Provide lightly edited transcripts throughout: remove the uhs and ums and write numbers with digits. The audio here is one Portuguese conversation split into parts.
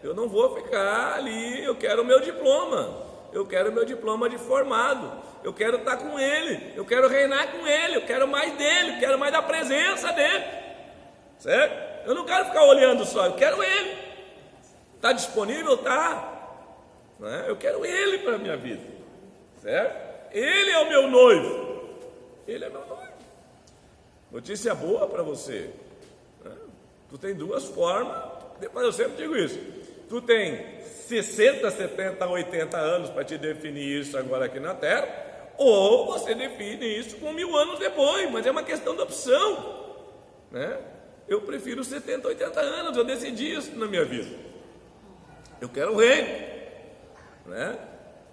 Eu não vou ficar ali, eu quero o meu diploma. Eu quero o meu diploma de formado. Eu quero estar com ele. Eu quero reinar com ele. Eu quero mais dele. Eu quero mais da presença dele. Certo? Eu não quero ficar olhando só. Eu quero ele. Está disponível? Está. Eu quero ele para a minha vida. Certo? Ele é o meu noivo. Ele é meu noivo. Notícia boa para você. Tu tem duas formas. Depois eu sempre digo isso. Tu tem 60, 70, 80 anos para te definir isso agora aqui na Terra, ou você define isso com 1000 anos depois, mas é uma questão de opção, né? Eu prefiro 70, 80 anos, eu decidi isso na minha vida. Eu quero o reino, né?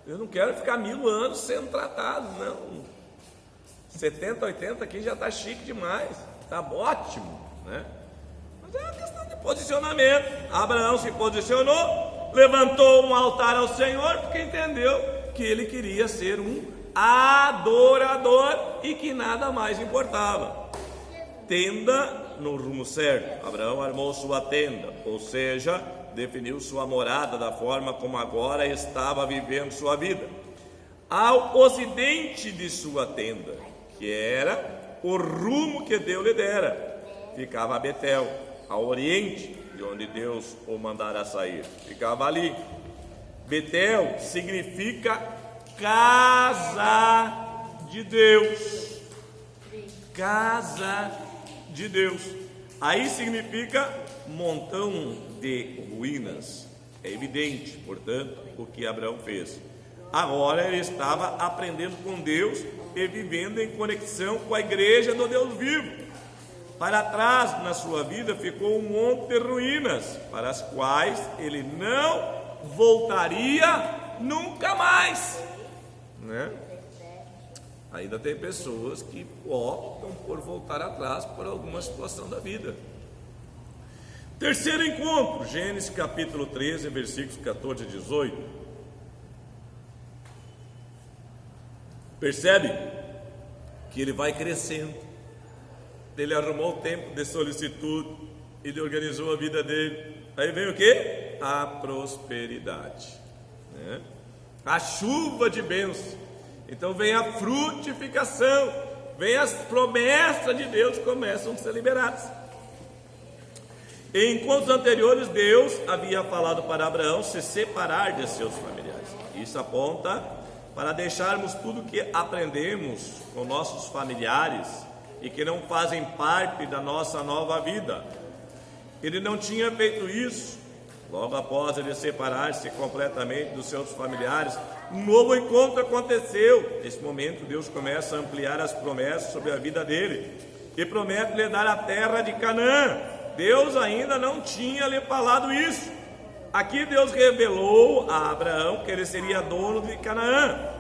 Eu não quero ficar 1000 anos sendo tratado, não. 70, 80 aqui já está chique demais, está ótimo, né? Mas é uma questão de posicionamento. Abraão se posicionou, levantou um altar ao Senhor, porque entendeu que ele queria ser um adorador e que nada mais importava. Tenda no rumo certo. Abraão armou sua tenda, ou seja, definiu sua morada da forma como agora estava vivendo sua vida. Ao ocidente de sua tenda, que era o rumo que Deus lhe dera, ficava Betel. Ao oriente, de onde Deus o mandara sair, ficava ali. Betel significa casa de Deus. Casa de Deus. Aí significa montão de ruínas. É evidente, portanto, o que Abraão fez. Agora ele estava aprendendo com Deus e vivendo em conexão com a igreja do Deus vivo. Para trás na sua vida ficou um monte de ruínas, para as quais ele não voltaria nunca mais, né? Ainda tem pessoas que optam por voltar atrás por alguma situação da vida. Terceiro encontro, Gênesis capítulo 13, versículos 14 a 18. Percebe que ele vai crescendo. Ele arrumou o tempo de solicitude, ele organizou a vida dele. Aí vem o que? A prosperidade, né? A chuva de bênção. Então vem a frutificação, vem as promessas de Deus que começam a ser liberadas. Em encontros anteriores, Deus havia falado para Abraão se separar de seus familiares. Isso aponta para deixarmos tudo que aprendemos com nossos familiares e que não fazem parte da nossa nova vida. Ele não tinha feito isso. Logo após ele separar-se completamente dos seus familiares, um novo encontro aconteceu. Nesse momento, Deus começa a ampliar as promessas sobre a vida dele e promete lhe dar a terra de Canaã. Deus ainda não tinha lhe falado isso. Aqui Deus revelou a Abraão que ele seria dono de Canaã.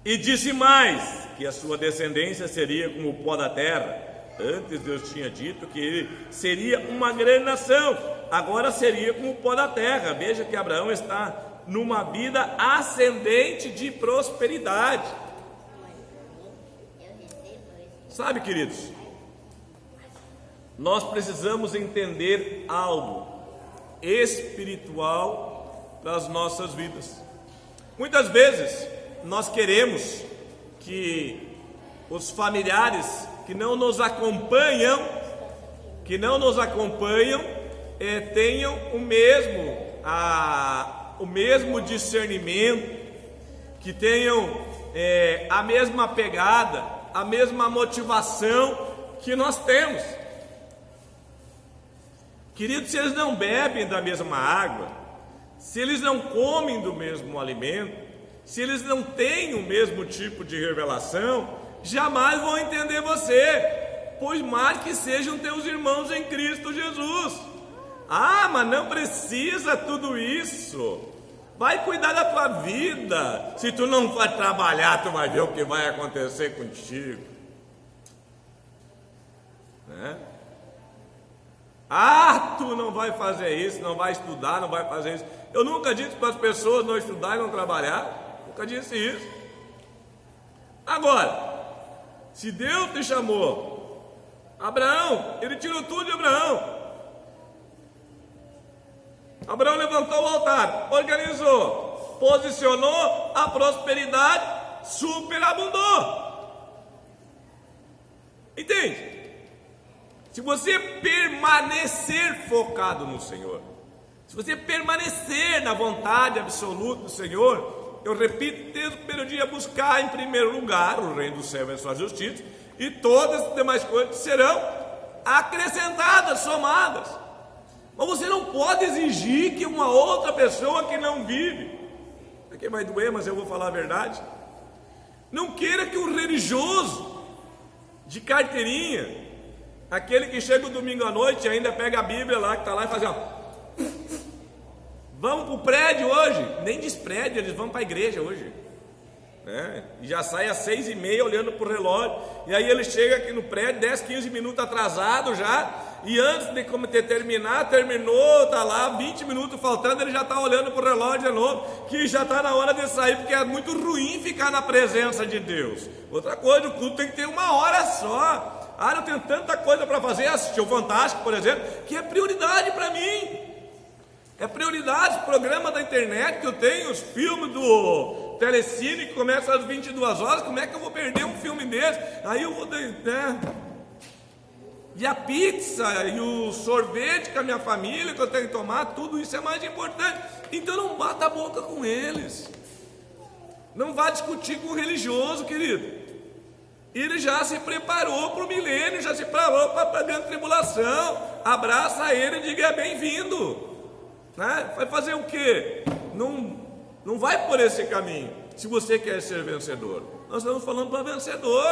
E disse mais, que a sua descendência seria como o pó da terra. Antes Deus tinha dito que ele seria uma grande nação, agora seria como o pó da terra. Veja que Abraão está numa vida ascendente de prosperidade. Sabe, queridos, nós precisamos entender algo espiritual das nossas vidas. Muitas vezes nós queremos que os familiares que não nos acompanham tenham o mesmo discernimento, que tenham a mesma pegada, a mesma motivação que nós temos. Queridos, se eles não bebem da mesma água, se eles não comem do mesmo alimento, se eles não têm o mesmo tipo de revelação, jamais vão entender você, pois mais que sejam teus irmãos em Cristo Jesus. Ah, mas não precisa tudo isso. Vai cuidar da tua vida. Se tu não for trabalhar, tu vai ver o que vai acontecer contigo, né? Ah, tu não vai fazer isso, não vai estudar, não vai fazer isso. Eu nunca disse para as pessoas não estudar e não trabalhar. Nunca disse isso. Agora, se Deus te chamou, Abraão, ele tirou tudo de Abraão. Abraão levantou o altar, organizou, posicionou, a prosperidade superabundou. Entende? Se você permanecer focado no Senhor, se você permanecer na vontade absoluta do Senhor, eu repito desde o primeiro dia, buscar em primeiro lugar o reino do céu e a sua justiça, e todas as demais coisas serão acrescentadas, somadas. Mas você não pode exigir que uma outra pessoa que não vive, aqui vai doer, mas eu vou falar a verdade, não queira que um religioso de carteirinha, aquele que chega o domingo à noite e ainda pega a Bíblia lá, que está lá e faz assim, ó, vamos para o prédio hoje, nem diz prédio, eles vão para a igreja hoje, né? E já sai às 6h30 olhando para o relógio, e aí ele chega aqui no prédio 10, 15 minutos atrasado já, e antes de terminar, terminou, está lá 20 minutos faltando, ele já está olhando para o relógio de novo, que já está na hora de sair, porque é muito ruim ficar na presença de Deus. Outra coisa, o culto tem que ter 1 hora só. Eu tenho tanta coisa para fazer, assistir o Fantástico, por exemplo, que é prioridade para mim. É prioridade, os programas da internet que eu tenho, os filmes do Telecine que começam às 22 horas, como é que eu vou perder um filme desse? Aí eu vou, né? E a pizza, e o sorvete com a minha família que eu tenho que tomar, tudo isso é mais importante. Então não bata a boca com eles. Não vá discutir com o religioso, querido. Ele já se preparou para o milênio, já se preparou para a grande tribulação. Abraça ele e diga bem-vindo. Né? Vai fazer o quê? Não vai por esse caminho, se você quer ser vencedor. Nós estamos falando para vencedor.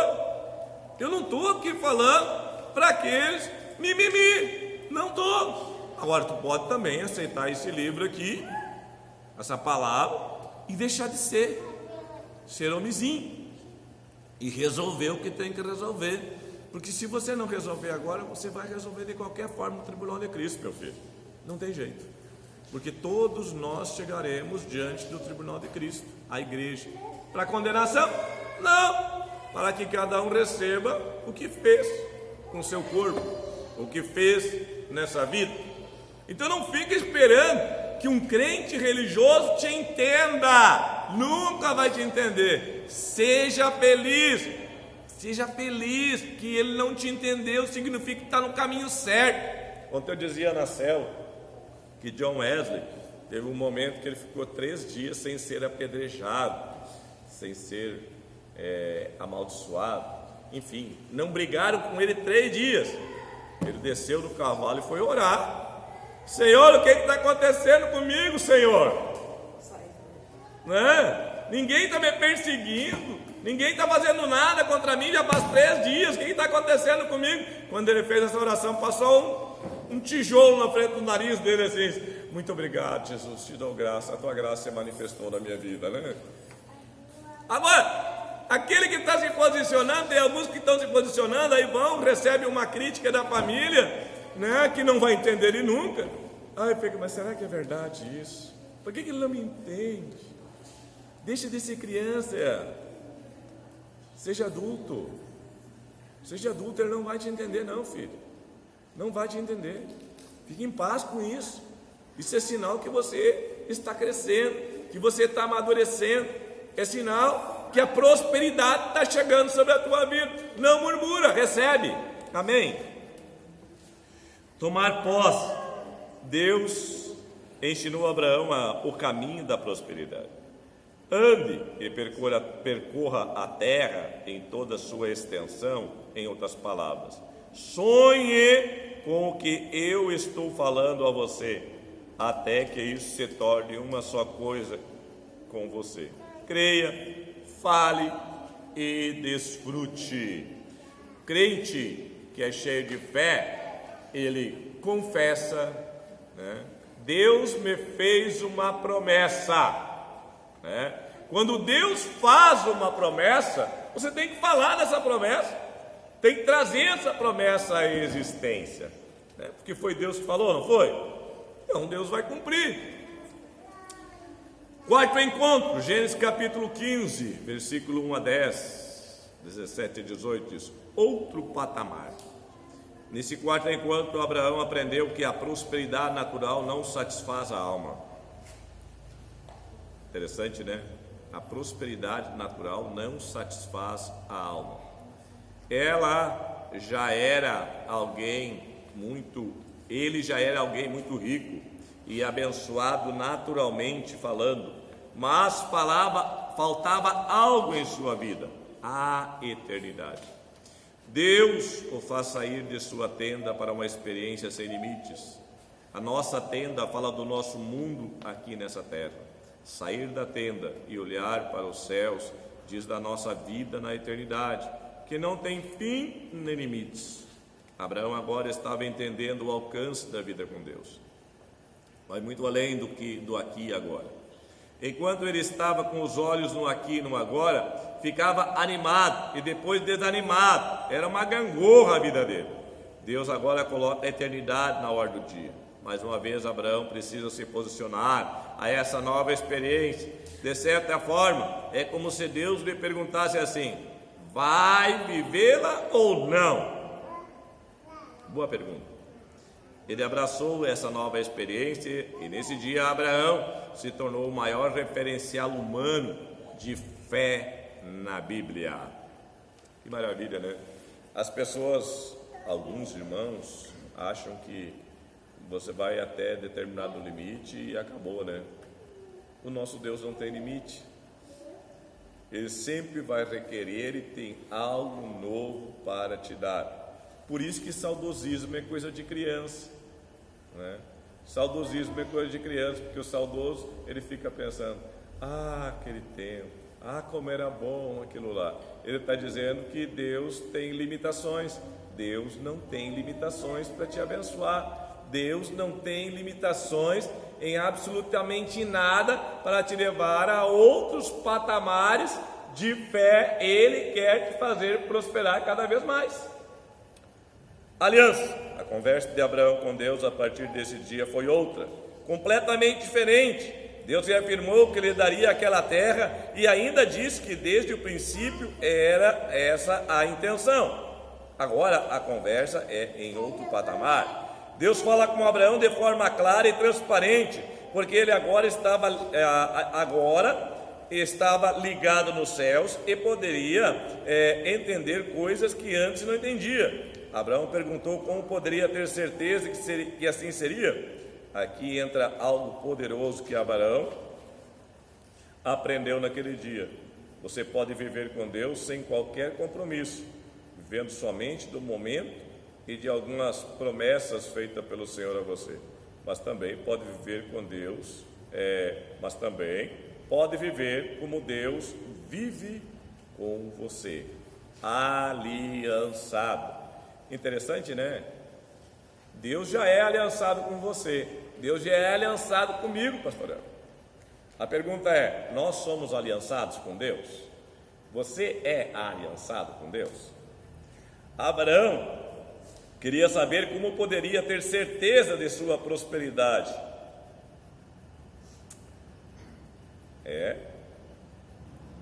Eu não estou aqui falando para aqueles mimimi. Não estou. Agora tu pode também aceitar esse livro aqui, essa palavra, e deixar de ser homizinho. E resolver o que tem que resolver. Porque se você não resolver agora, você vai resolver de qualquer forma no tribunal de Cristo, meu filho. Não tem jeito. Porque todos nós chegaremos diante do tribunal de Cristo, a igreja. Para condenação? Não. Para que cada um receba o que fez com o seu corpo, o que fez nessa vida. Então não fique esperando que um crente religioso te entenda. Nunca vai te entender. Seja feliz. Seja feliz. Que ele não te entendeu significa que está no caminho certo. Ontem eu dizia na célula que John Wesley teve um momento que ele ficou 3 dias sem ser apedrejado, sem ser amaldiçoado. Enfim, não brigaram com ele 3 dias. Ele desceu do cavalo e foi orar. Senhor, o que está acontecendo comigo, Senhor? Né? Ninguém está me perseguindo, ninguém está fazendo nada contra mim, já faz 3 dias, o que está acontecendo comigo? Quando ele fez essa oração, passou um tijolo na frente do nariz dele, assim: muito obrigado, Jesus, te dou graça, a tua graça se manifestou na minha vida, né? Agora, aquele que está se posicionando, tem alguns que estão se posicionando, aí recebe uma crítica da família, né, que não vai entender ele nunca. Mas será que é verdade isso? Por que ele não me entende? Deixa de ser criança, seja adulto. Seja adulto, ele não vai te entender não, filho. Não vai te entender. Fique em paz com isso. Isso é sinal que você está crescendo, que você está amadurecendo. É sinal que a prosperidade está chegando sobre a tua vida. Não murmura, recebe. Amém? Tomar posse. Deus ensinou a Abraão o caminho da prosperidade. Ande e percorra a terra em toda a sua extensão, em outras palavras. Sonhe com o que eu estou falando a você, até que isso se torne uma só coisa com você. Creia, fale e desfrute. Crente que é cheio de fé, ele confessa, né? Deus me fez uma promessa, né? Quando Deus faz uma promessa, você tem que falar dessa promessa, tem que trazer essa promessa à existência, né? Porque foi Deus que falou, não foi? Então Deus vai cumprir. Quarto encontro, Gênesis capítulo 15, versículo 1 a 10, 17 e 18, diz: outro patamar. Nesse quarto encontro, Abraão aprendeu que a prosperidade natural não satisfaz a alma. Interessante, né? A prosperidade natural não satisfaz a alma. Ele já era alguém muito rico e abençoado naturalmente falando, mas faltava algo em sua vida: a eternidade. Deus o faz sair de sua tenda para uma experiência sem limites. A nossa tenda fala do nosso mundo aqui nessa terra. Sair da tenda e olhar para os céus diz da nossa vida na eternidade, que não tem fim nem limites. Abraão agora estava entendendo o alcance da vida com Deus. Vai muito além do aqui e agora. Enquanto ele estava com os olhos no aqui e no agora, ficava animado e depois desanimado. Era uma gangorra a vida dele. Deus agora coloca a eternidade na ordem do dia. Mais uma vez, Abraão precisa se posicionar a essa nova experiência. De certa forma, é como se Deus lhe perguntasse assim: vai vivê-la ou não? Boa pergunta. Ele abraçou essa nova experiência e nesse dia Abraão se tornou o maior referencial humano de fé na Bíblia. Que maravilha, né? As pessoas, alguns irmãos, acham que você vai até determinado limite e acabou, né? O nosso Deus não tem limite. Ele sempre vai requerer e tem algo novo para te dar. Por isso que saudosismo é coisa de criança, né? Saudosismo é coisa de criança, porque o saudoso, ele fica pensando: aquele tempo, como era bom aquilo lá. Ele está dizendo que Deus tem limitações. Deus não tem limitações para te abençoar. Deus não tem limitações em absolutamente nada para te levar a outros patamares de fé. Ele quer te fazer prosperar cada vez mais. Aliança. A conversa de Abraão com Deus a partir desse dia foi outra, completamente diferente. Deus reafirmou que lhe daria aquela terra e ainda disse que desde o princípio era essa a intenção. Agora a conversa é em outro patamar. Deus fala com Abraão de forma clara e transparente, porque ele agora estava ligado nos céus e poderia entender coisas que antes não entendia. Abraão perguntou como poderia ter certeza que assim seria. Aqui entra algo poderoso que Abraão aprendeu naquele dia. Você pode viver com Deus sem qualquer compromisso, vivendo somente do momento e de algumas promessas feitas pelo Senhor a você. Mas também pode viver com Deus, mas também pode viver como Deus vive com você, aliançado. Interessante, né? Deus já é aliançado com você. Deus já é aliançado comigo, pastor. A pergunta é: nós somos aliançados com Deus? Você é aliançado com Deus? Abraão queria saber como poderia ter certeza de sua prosperidade.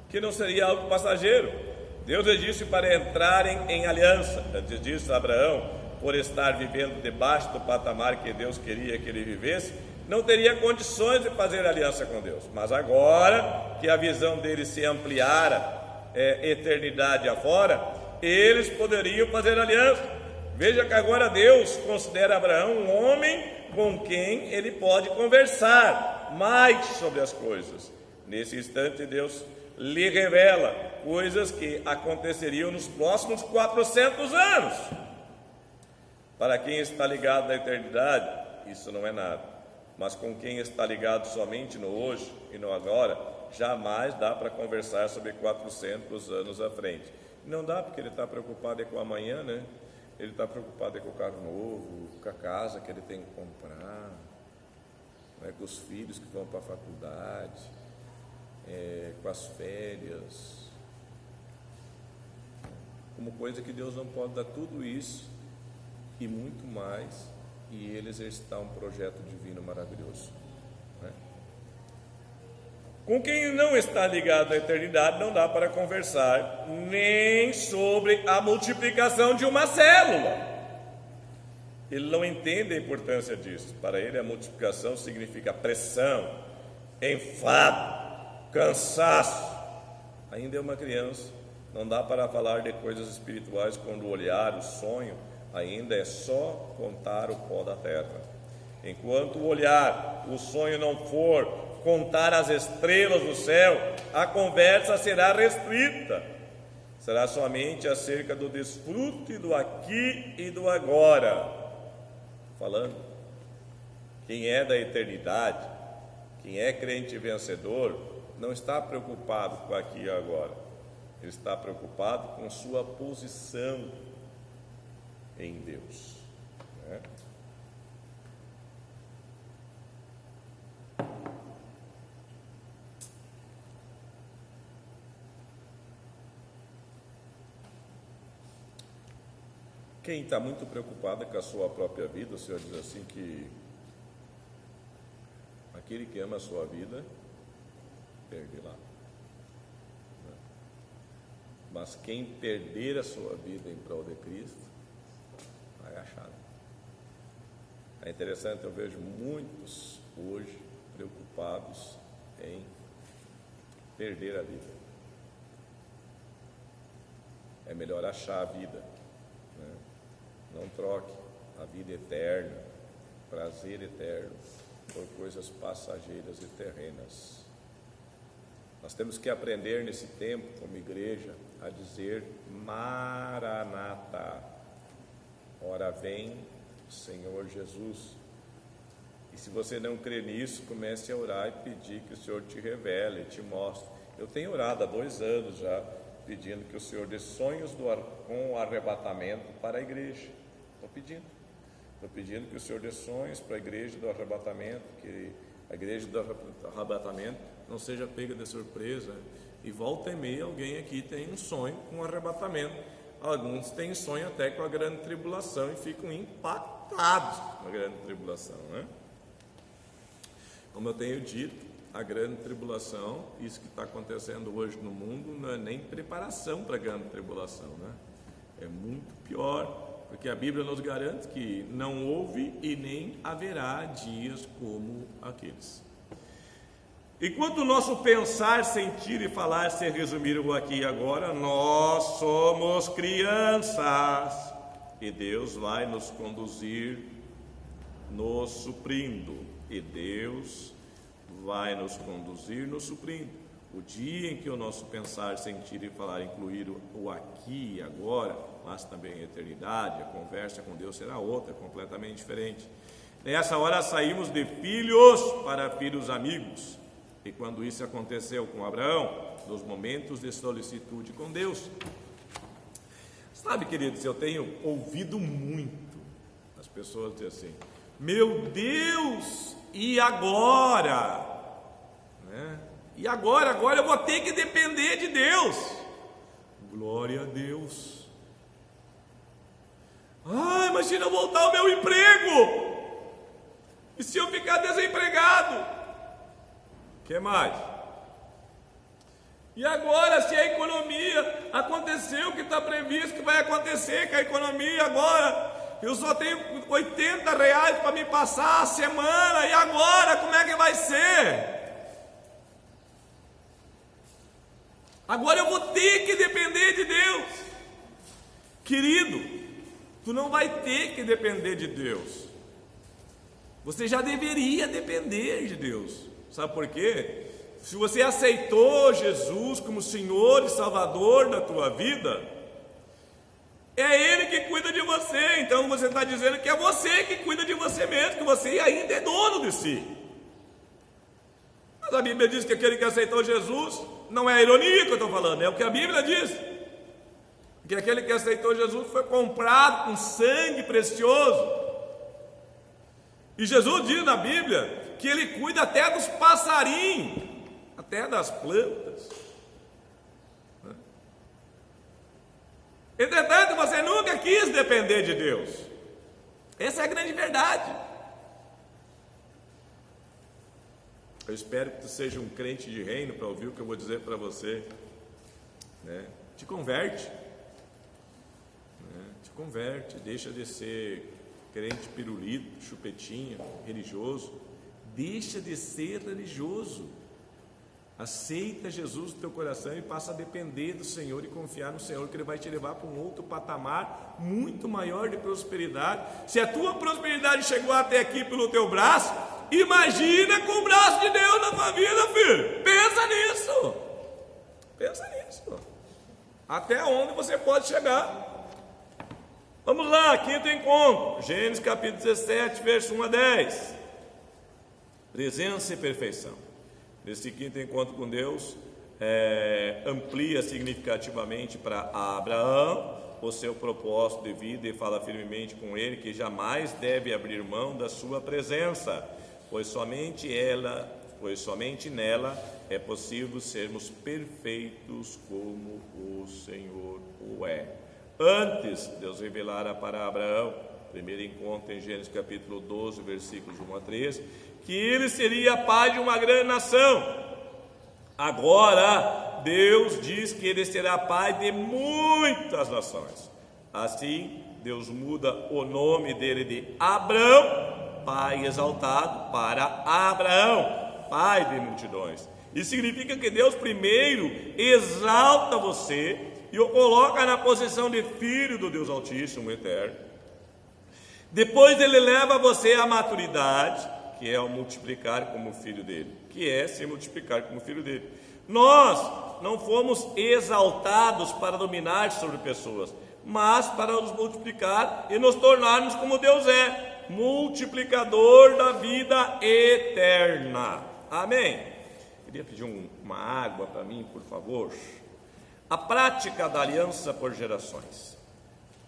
Que não seria algo passageiro. Deus lhe disse para entrarem em aliança. Antes disso, Abraão, por estar vivendo debaixo do patamar que Deus queria que ele vivesse, não teria condições de fazer aliança com Deus. Mas agora que a visão dele se ampliara, eternidade afora, eles poderiam fazer aliança. Veja que agora Deus considera Abraão um homem com quem ele pode conversar mais sobre as coisas. Nesse instante, Deus lhe revela coisas que aconteceriam nos próximos 400 anos. Para quem está ligado na eternidade, isso não é nada. Mas com quem está ligado somente no hoje e no agora, jamais dá para conversar sobre 400 anos à frente. Não dá, porque ele está preocupado com amanhã, né? Ele está preocupado com o carro novo, com a casa que ele tem que comprar, né? Com os filhos que vão para a faculdade, com as férias, como coisa que Deus não pode dar tudo isso e muito mais, e ele exercitar um projeto divino maravilhoso, né? Com quem não está ligado à eternidade não dá para conversar nem sobre a multiplicação de uma célula. Ele não entende a importância disso. Para ele, a multiplicação significa pressão, enfado, cansaço. Ainda é uma criança. Não dá para falar de coisas espirituais quando o olhar, o sonho, ainda é só contar o pó da terra. Enquanto o olhar, o sonho não for contar as estrelas do céu, a conversa será restrita. Será somente acerca do desfrute do aqui e do agora. Falando, quem é da eternidade, quem é crente vencedor, não está preocupado com aqui e agora. Ele está preocupado com sua posição em Deus, né? Quem está muito preocupado com a sua própria vida, o Senhor diz assim que aquele que ama a sua vida, perderá. Mas quem perder a sua vida em prol de Cristo, vai achar. É interessante, eu vejo muitos hoje preocupados em perder a vida. É melhor achar a vida, né? Não troque a vida eterna, prazer eterno, por coisas passageiras e terrenas. Nós temos que aprender nesse tempo, como igreja, a dizer Maranata, ora vem Senhor Jesus. E se você não crê nisso, comece a orar e pedir que o Senhor te revele, te mostre. Eu tenho orado há 2 anos já, pedindo que o Senhor dê sonhos com arrebatamento para a igreja. Estou pedindo que o Senhor dê sonhos para a igreja do arrebatamento, que a igreja do arrebatamento não seja pega de surpresa. E volta e meia alguém aqui tem um sonho com o arrebatamento. Alguns têm sonho até com a grande tribulação e ficam impactados com a grande tribulação, né? Como eu tenho dito, a grande tribulação, isso que está acontecendo hoje no mundo, não é nem preparação para a grande tribulação, né? É muito pior, porque a Bíblia nos garante que não houve e nem haverá dias como aqueles. Enquanto o nosso pensar, sentir e falar se resumiram aqui e agora, nós somos crianças e Deus vai nos conduzir, nos suprindo. E Deus vai nos conduzir, nos suprindo. O dia em que o nosso pensar, sentir e falar incluir o aqui e agora, mas também a eternidade, a conversa com Deus será outra, completamente diferente. Nessa hora saímos de filhos para filhos amigos. E quando isso aconteceu com Abraão, nos momentos de solicitude com Deus. Sabe, queridos, eu tenho ouvido muito as pessoas dizer assim: meu Deus, e agora? Né? E agora eu vou ter que depender de Deus. Glória a Deus. Imagina eu voltar ao meu emprego. E se eu ficar desempregado? O que mais? E agora, se a economia aconteceu o que está previsto que vai acontecer com a economia agora, eu só tenho R$80 para me passar a semana, e agora como é que vai ser? Agora eu vou ter que depender de Deus. Querido, tu não vai ter que depender de Deus. Você já deveria depender de Deus. Sabe por quê? Se você aceitou Jesus como Senhor e Salvador da tua vida, é Ele que cuida de você. Então você está dizendo que é você que cuida de você mesmo, que você ainda é dono de si. Mas a Bíblia diz que aquele que aceitou Jesus, não é a ironia que eu estou falando, é o que a Bíblia diz, que aquele que aceitou Jesus foi comprado com sangue precioso. E Jesus diz na Bíblia que Ele cuida até dos passarinhos, até das plantas. Entretanto, você nunca quis depender de Deus. Essa é a grande verdade. Eu espero que tu seja um crente de reino para ouvir o que eu vou dizer para você, né? Te converte, né? Te converte, deixa de ser crente pirulito, chupetinha, religioso. Deixa de ser religioso. Aceita Jesus no teu coração e passa a depender do Senhor e confiar no Senhor, que Ele vai te levar para um outro patamar muito maior de prosperidade. Se a tua prosperidade chegou até aqui pelo teu braço, imagina com o braço de Deus na tua vida, filho. Pensa nisso. Pensa nisso. Até onde você pode chegar. Vamos lá, quinto encontro. Gênesis capítulo 17, verso 1 a 10. Presença e perfeição. Nesse quinto encontro com Deus, amplia significativamente para Abraão o seu propósito de vida e fala firmemente com ele que jamais deve abrir mão da sua presença, pois somente nela é possível sermos perfeitos como o Senhor o é. Antes, Deus revelara para Abraão, primeiro encontro em Gênesis capítulo 12, versículos 1 a 3, que ele seria pai de uma grande nação. Agora, Deus diz que ele será pai de muitas nações. Assim, Deus muda o nome dele de Abrão, pai exaltado, para Abraão, pai de multidões. Isso significa que Deus primeiro exalta você e o coloca na posição de filho do Deus Altíssimo, Eterno. Depois ele leva você à maturidade, que é o multiplicar como filho dele, que é se multiplicar como filho dele. Nós não fomos exaltados para dominar sobre pessoas, mas para nos multiplicar e nos tornarmos como Deus é, multiplicador da vida eterna. Amém? Queria pedir uma água para mim, por favor. A prática da aliança por gerações.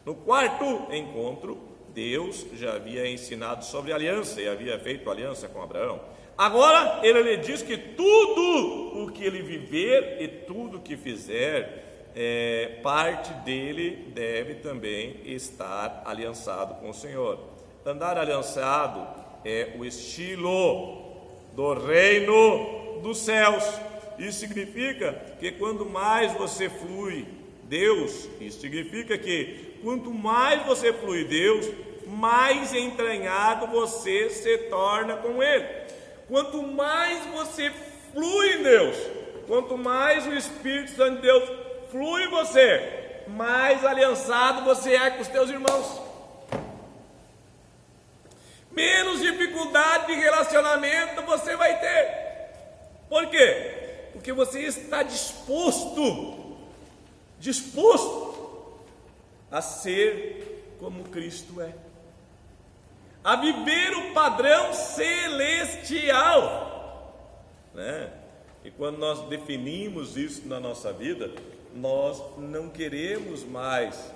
No quarto encontro, Deus já havia ensinado sobre aliança e havia feito aliança com Abraão. Agora ele lhe diz que tudo o que ele viver e tudo o que fizer, parte dele deve também estar aliançado com o Senhor. Andar aliançado é o estilo do reino dos céus. Isso significa que quanto mais você flui Deus, isso significa que quanto mais você flui Deus, mais entranhado você se torna com Ele. Quanto mais você flui em Deus, quanto mais o Espírito Santo de Deus flui em você, mais aliançado você é com os teus irmãos. Menos dificuldade de relacionamento você vai ter. Por quê? Porque você está disposto a ser como Cristo é, a viver o padrão celestial, né? E quando nós definimos isso na nossa vida, nós não queremos mais